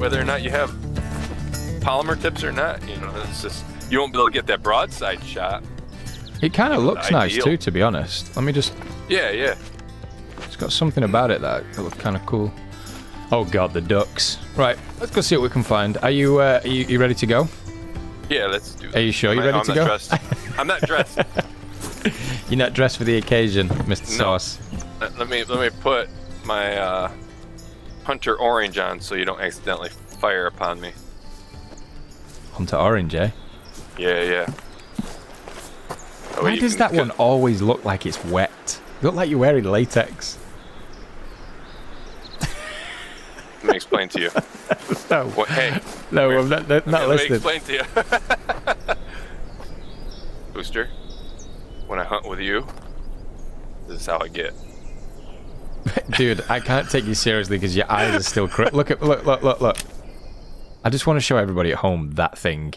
whether or not you have polymer tips or not. You know, it's just you won't be able to get that broadside shot. It kind of looks nice ideal. too, to be honest. Let me just. Yeah. It's got something about it that looks kind of cool. Oh god, the ducks. Right, let's go see what we can find. Are you ready to go? Yeah, let's do it. Are you sure you're ready to go? I'm not dressed. You're not dressed for the occasion, Mr. Sauce. Let me put my Hunter Orange on so you don't accidentally fire upon me. Hunter Orange, eh? Yeah. Why does that one always look like it's wet? You look like you're wearing latex. Let me explain to you. No. Well, hey. No, I'm not listening. Let me explain to you. Fooster, when I hunt with you, this is how I get. Dude, I can't take you seriously because your eyes are still look. I just want to show everybody at home that thing.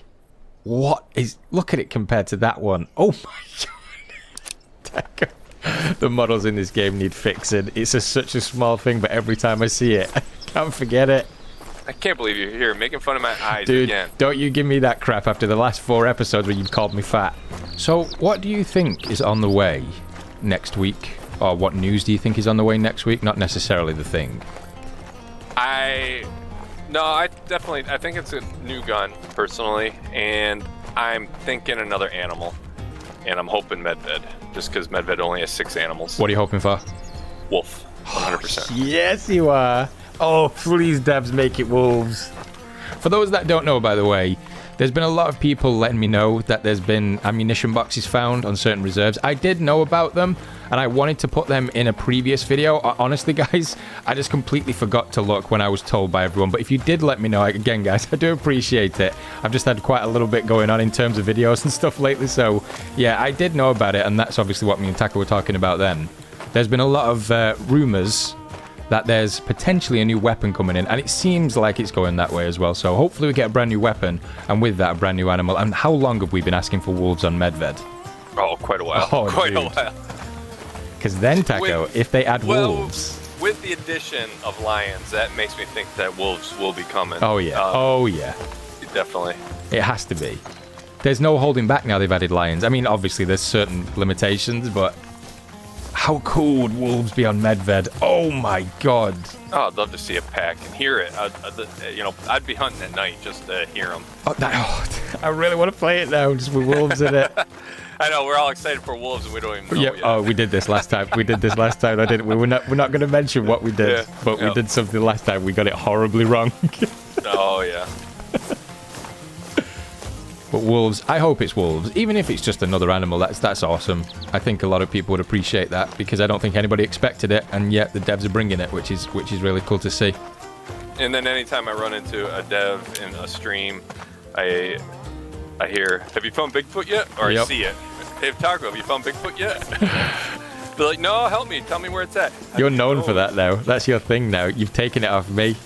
Look at it compared to that one. Oh my god. The models in this game need fixing. It's such a small thing, but every time I see it, I can't forget it. I can't believe you're here making fun of my eyes. Dude, again. Don't you give me that crap after the last 4 episodes where you called me fat. So, what do you think is on the way next week? Or what news do you think is on the way next week? Not necessarily the thing. I think it's a new gun, personally, and I'm thinking another animal. And I'm hoping Medved, just because Medved only has 6 animals. What are you hoping for? Wolf, 100%. Yes, you are. Oh, please, devs, make it wolves. For those that don't know, by the way, there's been a lot of people letting me know that there's been ammunition boxes found on certain reserves. I did know about them, and I wanted to put them in a previous video. Honestly, guys, I just completely forgot to look when I was told by everyone. But if you did let me know, again, guys, I do appreciate it. I've just had quite a little bit going on in terms of videos and stuff lately. So, yeah, I did know about it, and that's obviously what me and Taka were talking about then. There's been a lot of rumors that there's potentially a new weapon coming in, and it seems like it's going that way as well. So hopefully we get a brand new weapon, and with that, a brand new animal. And how long have we been asking for wolves on Medved? Oh, quite a while. Oh, quite dude. a while. Because then, Taco, if they add wolves... With the addition of lions, that makes me think that wolves will be coming. Oh, yeah. Definitely. It has to be. There's no holding back now they've added lions. I mean, obviously, there's certain limitations, but... How cool would wolves be on Medved? Oh my god. Oh, I'd love to see a pack and hear it. I'd be hunting at night just to hear them. I really want to play it now, just with wolves in it. I know, we're all excited for wolves and we don't even know yet. Oh, we did this last time. We're not going to mention what we did, but we did something last time. We got it horribly wrong. Oh, yeah. But wolves, I hope it's wolves. Even if it's just another animal, that's awesome. I think a lot of people would appreciate that because I don't think anybody expected it, and yet the devs are bringing it, which is really cool to see. And then anytime I run into a dev in a stream, I hear, "Have you found Bigfoot yet?" Or I see it. "Hey, Taco, have you found Bigfoot yet?" They're like, "No, help me. Tell me where it's at." You're known for that now. That's your thing now. You've taken it off me.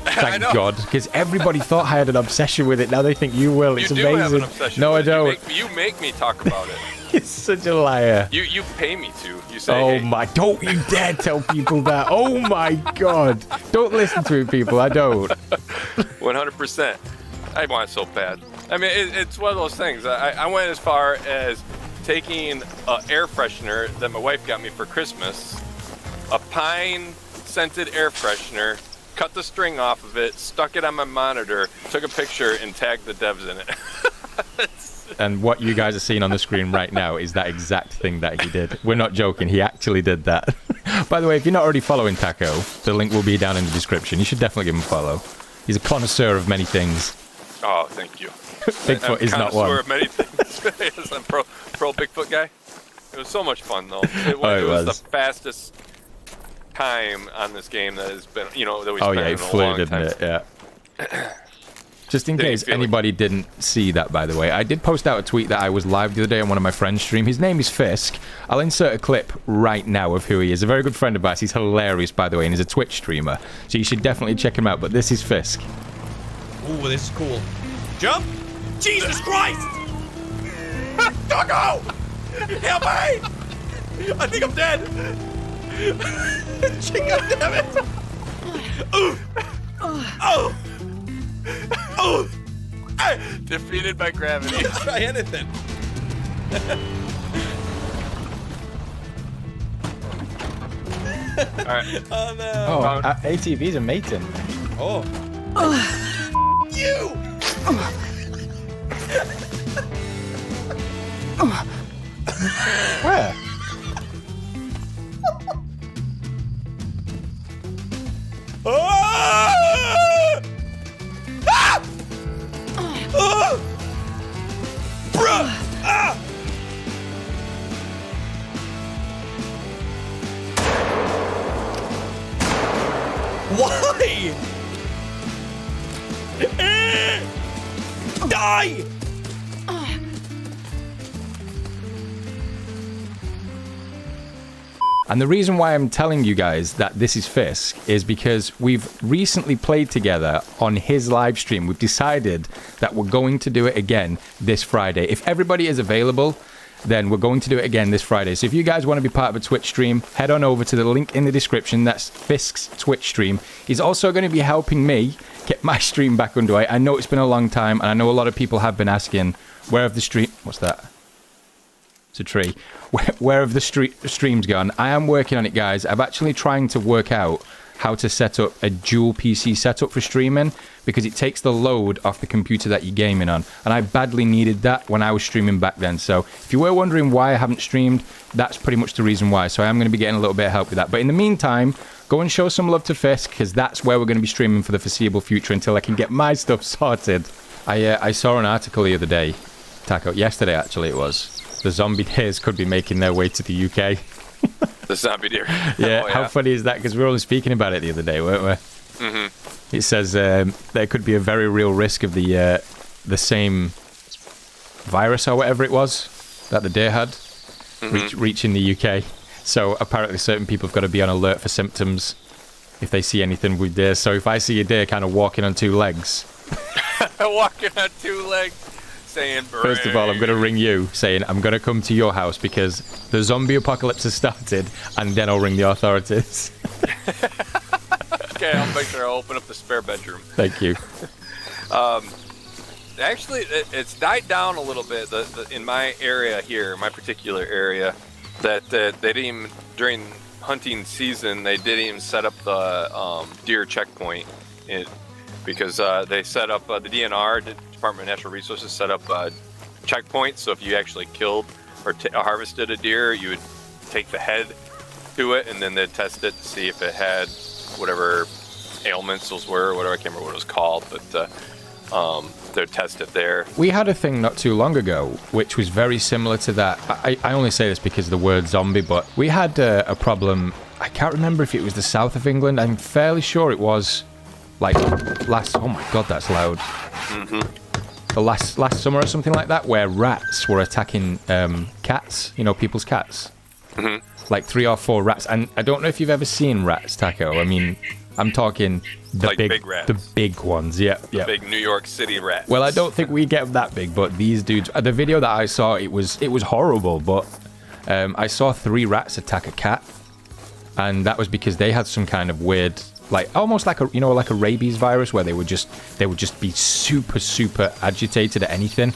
Thank God, because everybody thought I had an obsession with it. Now they think you will. It's amazing. You do have an obsession no, with I don't. You make me talk about it. You're such a liar. You pay me to. You say, "Oh hey. my, don't you dare tell people that." Oh my God. Don't listen to it, people. I don't. 100%. I want it so bad. I mean, it's one of those things. I went as far as taking an air freshener that my wife got me for Christmas, a pine scented air freshener, cut the string off of it, stuck it on my monitor, took a picture, and tagged the devs in it. And what you guys are seeing on the screen right now is that exact thing that he did. We're not joking. He actually did that. By the way, if you're not already following Taco, the link will be down in the description. You should definitely give him a follow. He's a connoisseur of many things. Oh, thank you. Bigfoot is not one. Connoisseur of many things. Yes, I'm pro Bigfoot guy. It was so much fun, though. It was the fastest time on this game that has been, that we spent in a long time. Didn't it? Yeah. Just in case anybody didn't see that, by the way, I did post out a tweet that I was live the other day on one of my friends' stream. His name is Fisk. I'll insert a clip right now of who he is. A very good friend of ours. He's hilarious, by the way, and he's a Twitch streamer. So you should definitely check him out. But this is Fisk. Ooh, this is cool. Jump! Jesus Christ! Doggo! Help me! I think I'm dead! God damn it! Oh! Oh! Defeated by gravity. Try anything. All right. Oh no. Oh, ATVs are mating. Oh. You! Where? Ah! Ah! Ah! Bruh! Ah! Why? Die! And the reason why I'm telling you guys that this is Fisk is because we've recently played together on his live stream. We've decided that we're going to do it again this Friday. If everybody is available, then we're going to do it again this Friday. So if you guys want to be part of a Twitch stream, head on over to the link in the description. That's Fisk's Twitch stream. He's also going to be helping me get my stream back underway. I know it's been a long time, and I know a lot of people have been asking, where have the stream... What's that? It's a tree. Where have the streams gone? I am working on it, guys. I'm actually trying to work out how to set up a dual PC setup for streaming, because it takes the load off the computer that you're gaming on, and I badly needed that when I was streaming back then. So if you were wondering why I haven't streamed, that's pretty much the reason why. So I am going to be getting a little bit of help with that. But in the meantime, go and show some love to Fisk, because that's where we're going to be streaming for the foreseeable future until I can get my stuff sorted. I saw an article the other day, Taco, yesterday actually it was. The zombie deers could be making their way to the UK. The zombie deer. Yeah, Oh, how funny is that? Because we were only speaking about it the other day, weren't we? Mm-hmm. It says there could be a very real risk of the same virus or whatever it was that the deer had reaching the UK. So apparently certain people have got to be on alert for symptoms if they see anything with deer. So if I see a deer kind of walking on two legs... Walking on two legs. Saying, first of all, I'm going to ring you saying I'm going to come to your house because the zombie apocalypse has started, and then I'll ring the authorities. Okay, I'll make sure I open up the spare bedroom. Thank you. Actually, it's died down a little bit in my area here, my particular area, that they didn't even, during hunting season, they didn't even set up the deer checkpoint because they set up the DNR, Department of Natural Resources, set up checkpoints. So if you actually killed or harvested a deer, you would take the head to it, and then they'd test it to see if it had whatever ailments those were, or whatever. I can't remember what it was called, but they'd test it there. We had a thing not too long ago, which was very similar to that. I only say this because of the word zombie, but we had a problem. I can't remember if it was the south of England. I'm fairly sure it was like last... Oh my God, that's loud. Mm-hmm. The last summer or something like that, where rats were attacking cats, you know, people's cats. Mm-hmm. Like 3 or 4 rats. And I don't know if you've ever seen rats, Taco. I mean, I'm talking the like big rats. The big ones, yeah. Big New York City rats. Well, I don't think we get them that big, but these dudes... The video that I saw, it was horrible, but I saw 3 rats attack a cat, and that was because they had some kind of weird... like almost like like a rabies virus, where they would just be super agitated at anything.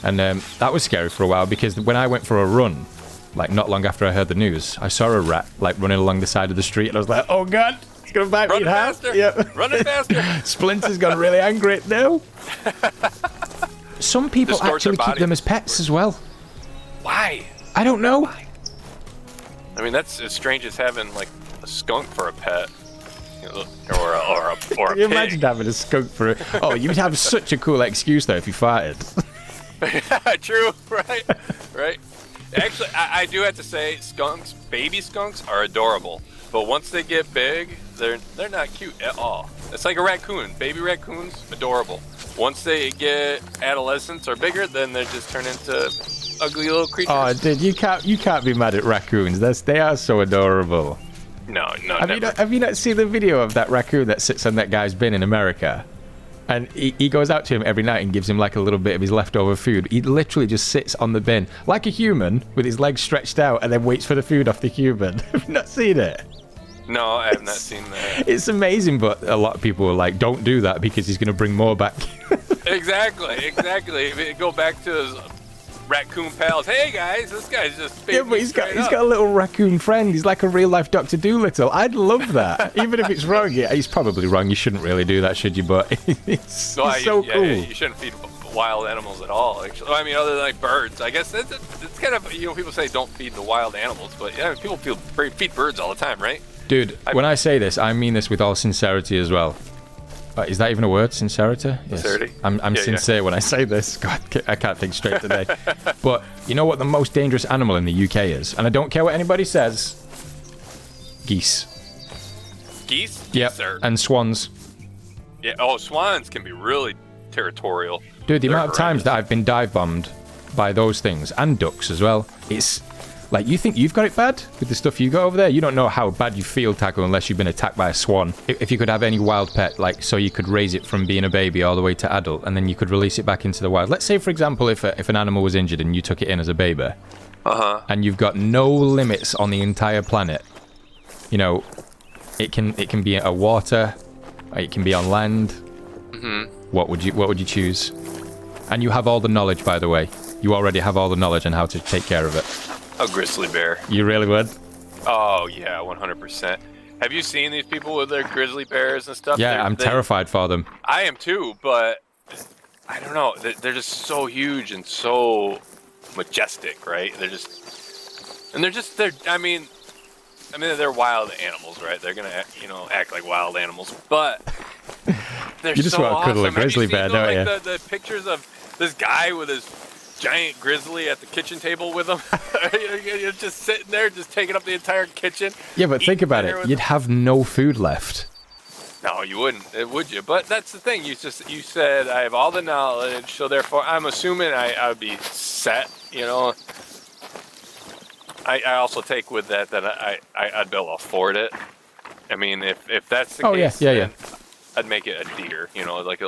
And that was scary for a while, because when I went for a run, like not long after I heard the news, I saw a rat like running along the side of the street, and I was like, oh God, it's gonna bite me in half. Faster. Yeah. Running faster. Splinter's gone really angry now. Some people Distort actually their keep body. them as pets as well. Why? I don't know. Why? I mean, that's as strange as having like a skunk for a pet. Or a Can you pig. imagine having a skunk for it? Oh, you'd have such a cool excuse though if you farted. True, right. Actually, I do have to say, skunks, baby skunks, are adorable. But once they get big, they're not cute at all. It's like a raccoon. Baby raccoons, adorable. Once they get adolescents or bigger, then they just turn into ugly little creatures. Oh, dude, you can't be mad at raccoons. They are so adorable. No, Have you not seen the video of that raccoon that sits on that guy's bin in America? And he goes out to him every night and gives him like a little bit of his leftover food. He literally just sits on the bin like a human with his legs stretched out and then waits for the food off the human. Have you not seen it? No, I have not seen that. It's amazing, but a lot of people are like, don't do that because he's going to bring more back. Exactly. If it go back to his raccoon pals. Hey guys, this guy's just Yeah, but he's got a little raccoon friend. He's like a real life Dr. Dolittle. I'd love that, even if it's wrong. Yeah, he's probably wrong. You shouldn't really do that, should you? But it's so cool. Yeah, you shouldn't feed wild animals at all. Actually, I mean, other than like birds. I guess it's kind of people say don't feed the wild animals, but yeah, people feed birds all the time, right? Dude, when I say this, I mean this with all sincerity as well. Is that even a word, sincerity? Yes. Sincerity? I'm sincere when I say this. God, I can't think straight today. But you know what the most dangerous animal in the UK is? And I don't care what anybody says. Geese. Geese? Yep. Sir. And swans. Yeah. Oh, swans can be really territorial. Dude, the amount of times that I've been dive bombed by those things, and ducks as well, it's like, you think you've got it bad with the stuff you got over there? You don't know how bad you feel, Taco, unless you've been attacked by a swan. If you could have any wild pet, like, so you could raise it from being a baby all the way to adult, and then you could release it back into the wild. Let's say, for example, if an animal was injured and you took it in as a baby, and you've got no limits on the entire planet. You know, it can be a water, it can be on land. What would you choose? And you have all the knowledge, by the way. You already have all the knowledge on how to take care of it. A grizzly bear. You really would? Oh yeah, 100%. Have you seen these people with their grizzly bears and stuff? Yeah, I'm terrified for them. I am too, but I don't know. They're just so huge and so majestic, right? They're wild animals, right? They're gonna, act like wild animals, but they're You just so want to cuddle awesome. a grizzly bear, don't you? The pictures of this guy with his giant grizzly at the kitchen table with him. You're just sitting there, just taking up the entire kitchen. Yeah, but think about it. You'd have no food left. No, you wouldn't, would you? But that's the thing. You said I have all the knowledge, so therefore I'm assuming I would be set. I also take with that I'd be able to afford it. I mean, if that's the case, yeah. I'd make it a deer. Like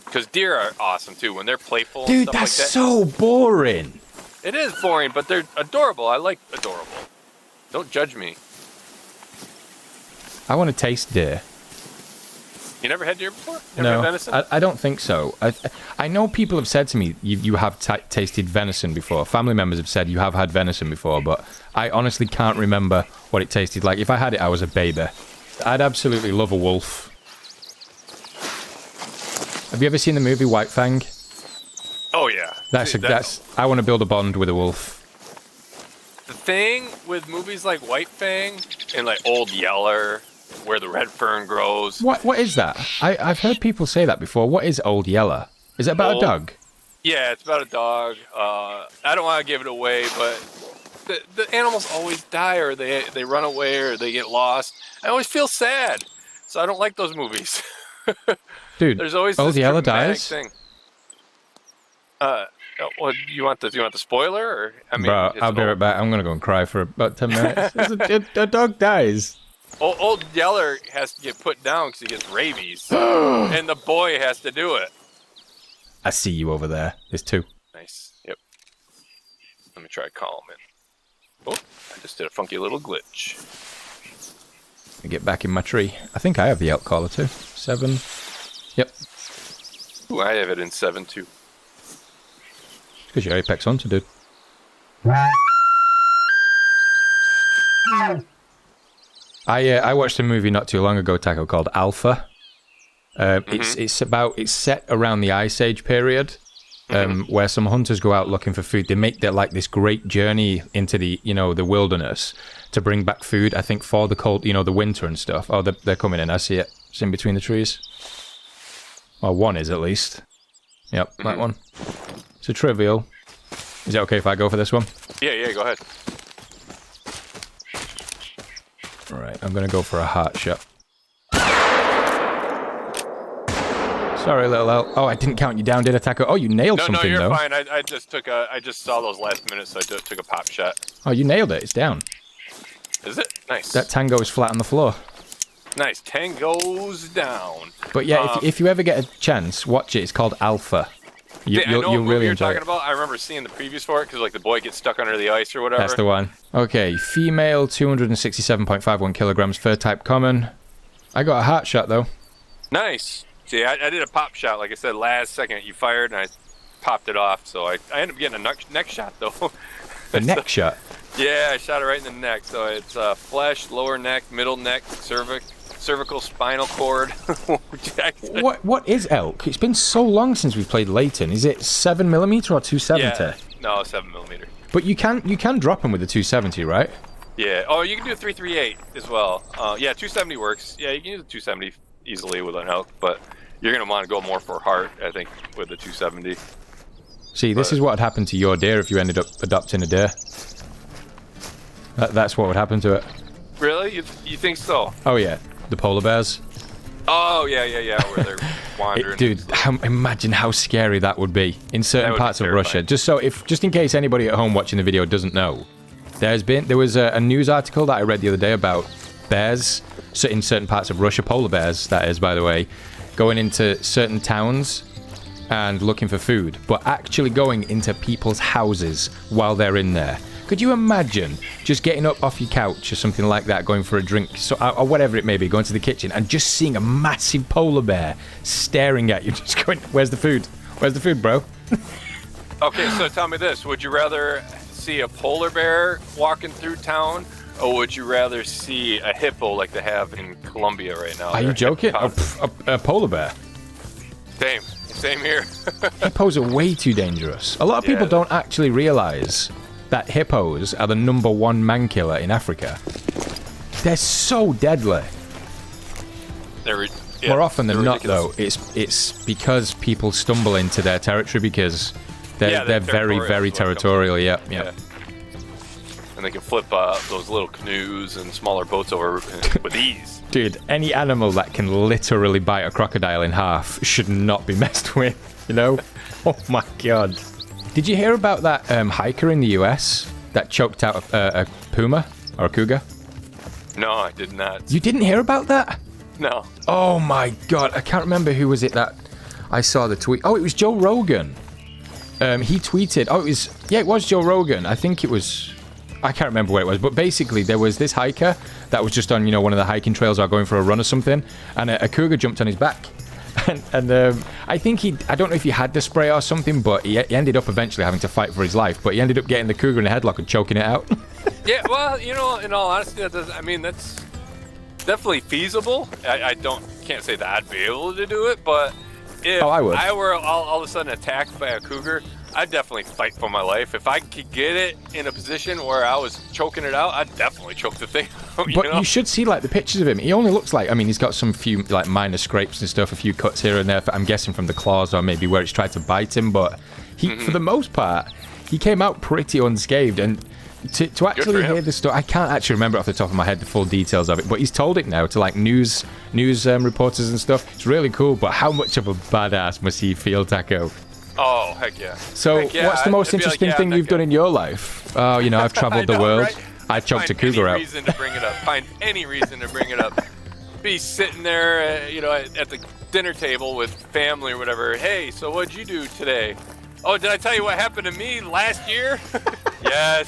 because deer are awesome too when they're playful. Dude, and stuff that's like that. so boring. It is boring, but they're adorable. I like adorable. Don't judge me. I want to taste deer. You never had deer before? Never had venison? I don't think so. I know people have said to me, you have tasted venison before. Family members have said you have had venison before, but I honestly can't remember what it tasted like. If I had it, I was a baby. I'd absolutely love a wolf. Have you ever seen the movie White Fang? Oh yeah. I want to build a bond with a wolf. The thing with movies like White Fang and like Old Yeller, where the red fern grows. What is that? I've heard people say that before. What is Old Yeller? Is it about a dog? Yeah, it's about a dog. I don't want to give it away, but the animals always die, or they run away, or they get lost. I always feel sad, so I don't like those movies. Dude, there's always Old this Yeller dramatic dies. thing. Well, you want the spoiler? Or, I mean, bro, I'll be right back. I'm gonna go and cry for about 10 minutes. a dog dies. Old Yeller has to get put down because he gets rabies, and the boy has to do it. I see you over there. There's two. Nice. Yep. Let me try to call him in. Oh, I just did a funky little glitch. Let me get back in my tree. I think I have the elk caller too. 7. Yep. Ooh, I have it in 7 too. Because you're Apex Hunter, dude. I watched a movie not too long ago, Taco, called Alpha. It's set around the Ice Age period, where some hunters go out looking for food. They make this great journey into the the wilderness to bring back food. I think for the cold, the winter and stuff. Oh, they're coming in. I see it. It's in between the trees. Well, one is at least. Yep, that one. So trivial. Is it okay if I go for this one? Yeah, go ahead. Alright, I'm gonna go for a heart shot. Sorry, little elk. Oh, I didn't count you down, did I, Taco? Oh, you nailed something, though. No, you're fine. I just saw those last minutes, so I took a pop shot. Oh, you nailed it. It's down. Is it? Nice. That tango is flat on the floor. Nice. Tango's down. But yeah, if you ever get a chance, watch it. It's called Alpha. You, I know what you'll movie really you're enjoy talking it. about. I remember seeing the previews for it because like the boy gets stuck under the ice or whatever. That's the one. Okay, female, 267.51 kilograms, fur type common. I got a heart shot though. Nice. See, I did a pop shot, like I said, last second you fired, and I popped it off. So I ended up getting a neck shot though. A neck shot. Yeah, I shot it right in the neck. So it's flesh, lower neck, middle neck, cervical spinal cord. What is elk? It's been so long since we've played Leighton. Is it 7mm or 270? Yeah, no, 7mm. But you can drop them with the 270, right? Yeah. Oh, you can do a 338 as well. Yeah, 270 works. Yeah, you can use the 270 easily with an elk, but you're gonna want to go more for heart, I think, with the 270. See, this is what would happen to your deer if you ended up adopting a deer. That's what would happen to it. Really? You think so? Oh yeah, the polar bears. Oh yeah, where they're wandering. Dude, imagine how scary that would be in certain parts of Russia. terrifying. Just in case anybody at home watching the video doesn't know, there was a news article that I read the other day about bears in certain parts of Russia, polar bears, that is, by the way, going into certain towns and looking for food, but actually going into people's houses while they're in there. Could you imagine just getting up off your couch or something like that, going for a drink, or whatever it may be, going to the kitchen and just seeing a massive polar bear staring at you, just going, "Where's the food? Where's the food, bro?" Okay, so tell me this: would you rather see a polar bear walking through town, or would you rather see a hippo like they have in Colombia right now? Are you joking? A polar bear? Same here. Hippos are way too dangerous. A lot of people don't actually realize that hippos are the #1 man killer in Africa. They're so deadly. More often than not, though, it's because people stumble into their territory because they're very, very territorial. Yeah. And they can flip those little canoes and smaller boats over with ease. Dude, any animal that can literally bite a crocodile in half should not be messed with, you know? Oh my god. Did you hear about that hiker in the US that choked out a puma or a cougar? No, I did not. You didn't hear about that? No. Oh my god, I can't remember who was it that I saw the tweet. Oh, it was Joe Rogan. He tweeted, it was Joe Rogan. I think it was, I can't remember where it was, but basically there was this hiker that was just on, one of the hiking trails or going for a run or something, and a cougar jumped on his back. And I think I don't know if he had the spray or something, but he ended up eventually having to fight for his life, but he ended up getting the cougar in a headlock and choking it out. Yeah, well, in all honesty, that's definitely feasible. I can't say that I'd be able to do it, but if I would. I were all of a sudden attacked by a cougar, I'd definitely fight for my life. If I could get it in a position where I was choking it out, I'd definitely choke the thing out. But you should see the pictures of him. He only looks like, he's got some few minor scrapes and stuff, a few cuts here and there. I'm guessing from the claws or maybe where it's tried to bite him. But for the most part, he came out pretty unscathed. And to actually hear the story, I can't actually remember off the top of my head the full details of it. But he's told it now to news reporters and stuff. It's really cool. But how much of a badass must he feel, Taco? Oh, heck yeah. So, what's the most interesting thing you've done in your life? Oh, I've traveled the world. Right? I choked a cougar out. Find any reason to bring it up. Be sitting there, at the dinner table with family or whatever. Hey, so what'd you do today? Oh, did I tell you what happened to me last year? Yes,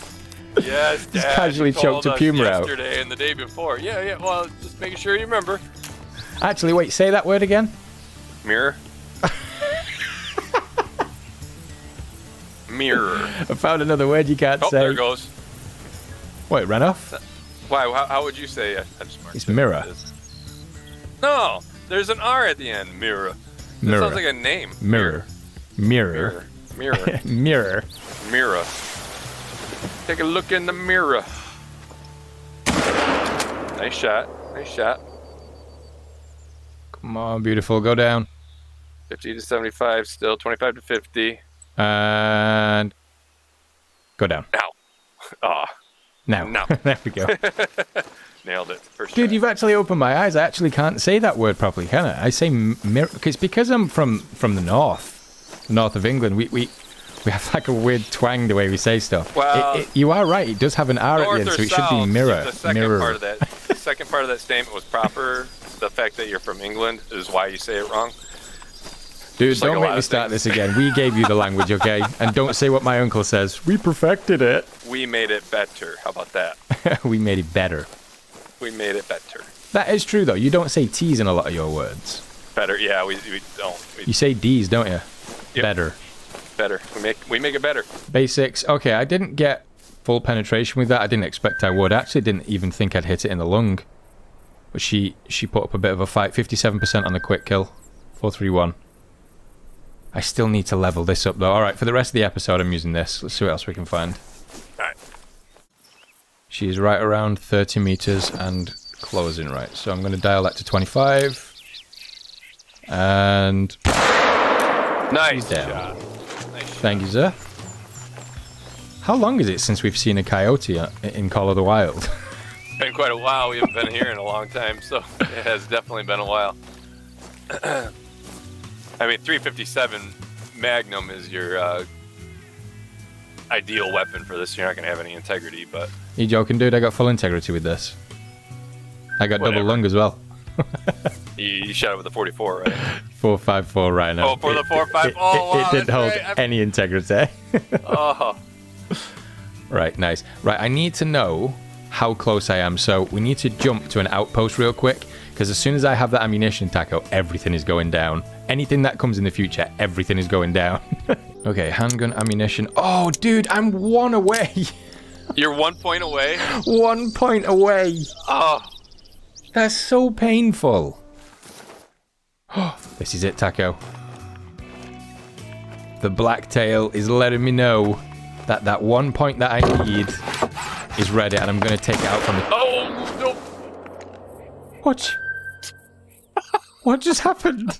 Just Dad, casually choked a puma out. Yesterday and the day before. Yeah. Well, just making sure you remember. Actually, wait. Say that word again. Mirror. Mirror. I found another word you can't say. There it goes. What, it ran off? Why? How would you say it? It's mirror. No, there's an R at the end. Mirror. That sounds like a name. Mirror. Mirror. Mirror. Mirror. Take a look in the mirror. Nice shot. Come on, beautiful. Go down. 50 to 75 still. 25 to 50. And go down. Now. Now. No. There we go. Nailed it. First Dude, try. you've actually opened my eyes. I actually can't say that word properly, can I? I say mirror because I'm from the north of England. We have a weird twang the way we say stuff. Well, you are right. It does have an R at the end, so it should be mirror. The second mirror. part of that statement was proper. The fact that you're from England is why you say it wrong. Dude, Just like don't a make lot me of start things. this again. We gave you the language, okay? And don't say what my uncle says. We perfected it. We made it better. How about that? We made it better. We made it better. That is true, though. You don't say T's in a lot of your words. Better, yeah, we don't. You say D's, don't you? Yep. Better. Better. We make it better. Basics. Okay, I didn't get full penetration with that. I didn't expect I would. I actually didn't even think I'd hit it in the lung. But she put up a bit of a fight. 57% on the quick kill. 431. I still need to level this up, though. All right, for the rest of the episode, I'm using this. Let's see what else we can find. All right. She's right around 30 meters and closing right. So I'm going to dial that to 25. And... Nice down. shot. Nice shot. Thank you, sir. How long is it since we've seen a coyote in Call of the Wild? Been quite a while. We haven't been here in a long time, so it has definitely been a while. I mean, 357 Magnum is your ideal weapon for this. You're not going to have any integrity, but... You joking, dude? I got full integrity with this. I got Whatever. double lung as well. You shot it with a 44, right? 4.54 right now. Oh, for the 4.5. Oh, wow, it didn't that's hold right. any integrity. Oh. Right, nice. Right, I need to know how close I am, so we need to jump to an outpost real quick, because as soon as I have that ammunition, Taco, everything is going down. Anything that comes in the future, everything is going down. Okay, handgun ammunition. Oh, dude, I'm 1 away. You're 1 point away? 1 point away. Oh. That's so painful. This is it, Taco. The blacktail is letting me know that that 1 point that I need is ready, and I'm going to take it out from the... Oh, no. What? What just happened?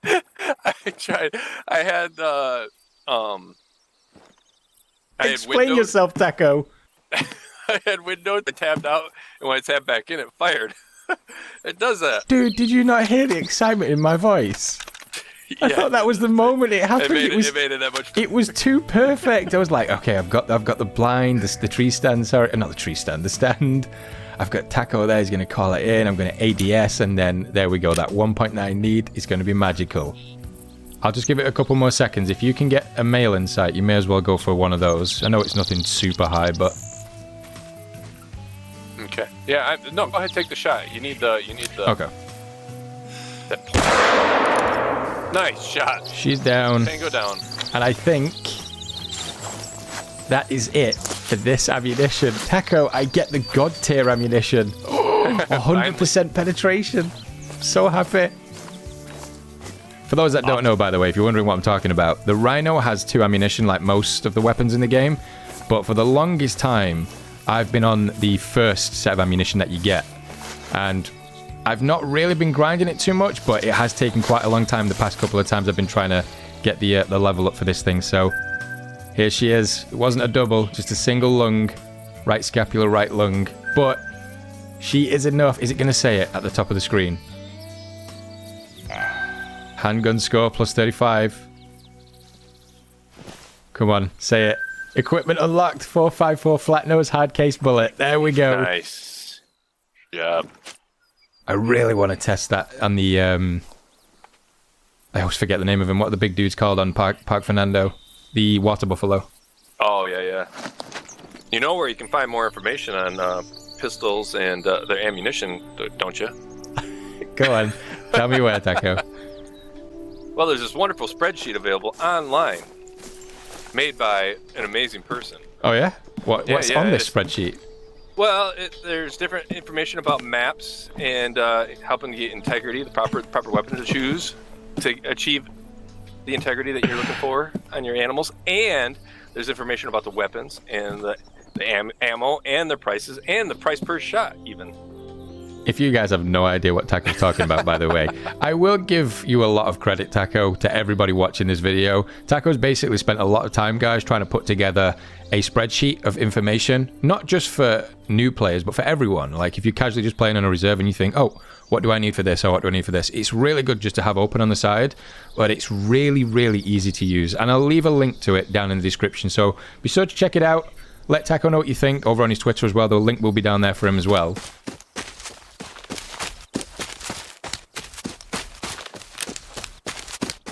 I tried. I had, I had Explain Windows. yourself, Taco. I had Windows. I tabbed out, and when I tabbed back in, it fired. It does that. Dude, did you not hear the excitement in my voice? I thought that was the moment it happened. It made it that much. It was too perfect. I was like, okay, I've got the blind, the tree stand. Sorry, not the tree stand, the stand. I've got Taco there. He's going to call it in. I'm going to ADS, and then there we go. That 1.9 need is going to be magical. I'll just give it a couple more seconds. If you can get a male in sight, you may as well go for one of those. I know it's nothing super high, but Okay. Yeah. No. Go ahead. Take the shot. You need the. okay. That point. Nice shot. She's down, Tango down. and I think that is it for this ammunition. Taco, I get the god tier ammunition. 100% penetration. So happy. For those that don't know, by the way, if you're wondering what I'm talking about, the Rhino has 2 ammunition like most of the weapons in the game, but for the longest time, I've been on the first set of ammunition that you get. And I've not really been grinding it too much, but it has taken quite a long time the past couple of times I've been trying to get the level up for this thing. So here she is. It wasn't a double, just a single lung. Right scapula, right lung. But she is enough. Is it going to say it at the top of the screen? Handgun score plus 35. Come on, say it. Equipment unlocked. 4.54 flat nose hard case bullet. There we go. Nice. Yep. I really want to test that on the I always forget the name of him. What are the big dudes called on Park Fernando? The water buffalo. Oh yeah. You know where you can find more information on pistols and their ammunition, don't you? Go on. Tell me where, Taco. Well, there's this wonderful spreadsheet available online, made by an amazing person. Oh yeah? What's Yeah, on this it's- spreadsheet? Well, there's different information about maps and helping to get integrity, the proper weapon to choose to achieve the integrity that you're looking for on your animals. And there's information about the weapons and the ammo and the prices and the price per shot even. If you guys have no idea what Taco's talking about, by the way, I will give you a lot of credit, Taco, to everybody watching this video. Taco's basically spent a lot of time, guys, trying to put together a spreadsheet of information, not just for new players, but for everyone. Like, if you're casually just playing on a reserve and you think, oh, what do I need for this, or what do I need for this? It's really good just to have open on the side, but it's really, really easy to use. And I'll leave a link to it down in the description, so be sure to check it out. Let Taco know what you think over on his Twitter as well. The link will be down there for him as well.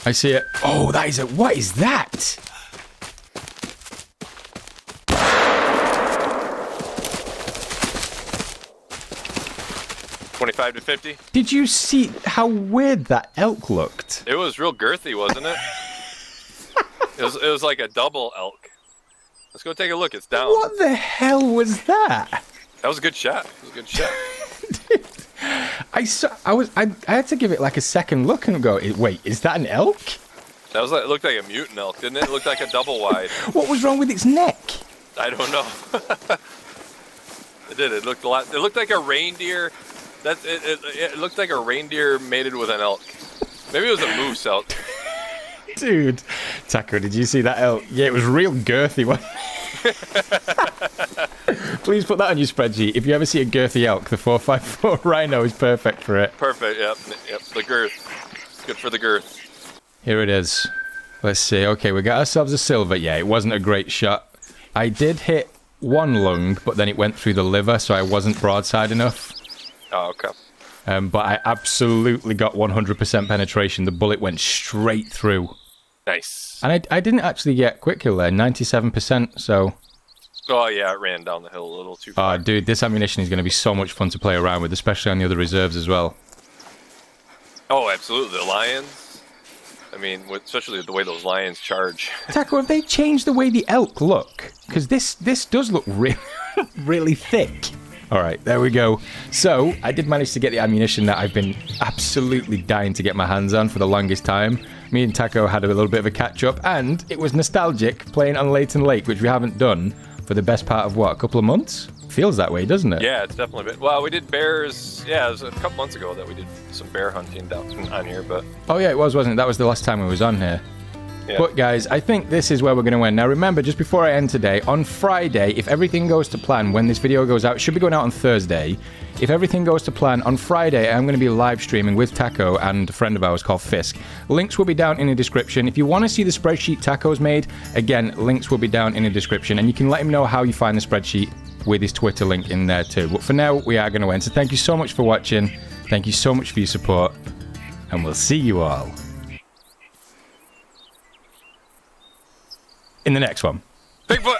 I see it. Oh, that is a... What is that? $25 to $50. Did you see how weird that elk looked? It was real girthy, wasn't it? It was like a double elk. Let's go take a look. It's down. What the hell was that? That was a good shot. It was a good shot. I had to give it like a second look and go, wait, is that an elk? That was like, it looked like a mutant elk, didn't it? It looked like a double wide. What was wrong with its neck? I don't know. It did. It looked a lot. It looked like a reindeer. It looked like a reindeer mated with an elk. Maybe it was a moose elk. Dude, Taco, did you see that elk? Yeah, it was real girthy. Please put that on your spreadsheet. If you ever see a girthy elk, the 454 Rhino is perfect for it. Perfect. Yep. The girth. Good for the girth. Here it is. Let's see. Okay, we got ourselves a silver. Yeah, it wasn't a great shot. I did hit one lung, but then it went through the liver, so I wasn't broadside enough. Oh, okay. But I absolutely got 100% penetration. The bullet went straight through. Nice. And I didn't actually get quick kill there, 97%, so... Oh, yeah, it ran down the hill a little too far. Oh, dude, this ammunition is going to be so much fun to play around with, especially on the other reserves as well. Oh, absolutely. The lions. I mean, especially the way those lions charge. Taco, have they changed the way the elk look? Because this does look really thick. All right, there we go. So, I did manage to get the ammunition that I've been absolutely dying to get my hands on for the longest time. Me and Taco had a little bit of a catch-up, and it was nostalgic playing on Leighton Lake, which we haven't done for the best part of, what, a couple of months? Feels that way, doesn't it? Yeah, it's definitely been... Well, we did bears... Yeah, it was a couple months ago that we did some bear hunting down on here, but... Oh, yeah, it was, wasn't it? That was the last time we was on here. Yeah. But guys, I think this is where we're going to end. Now remember, just before I end today, on Friday, if everything goes to plan, when this video goes out, it should be going out on Thursday. If everything goes to plan, on Friday, I'm going to be live streaming with Taco and a friend of ours called Fisk. Links will be down in the description. If you want to see the spreadsheet Taco's made, again, links will be down in the description. And you can let him know how you find the spreadsheet with his Twitter link in there too. But for now, we are going to end. So thank you so much for watching. Thank you so much for your support. And we'll see you all in the next one. Bigfoot!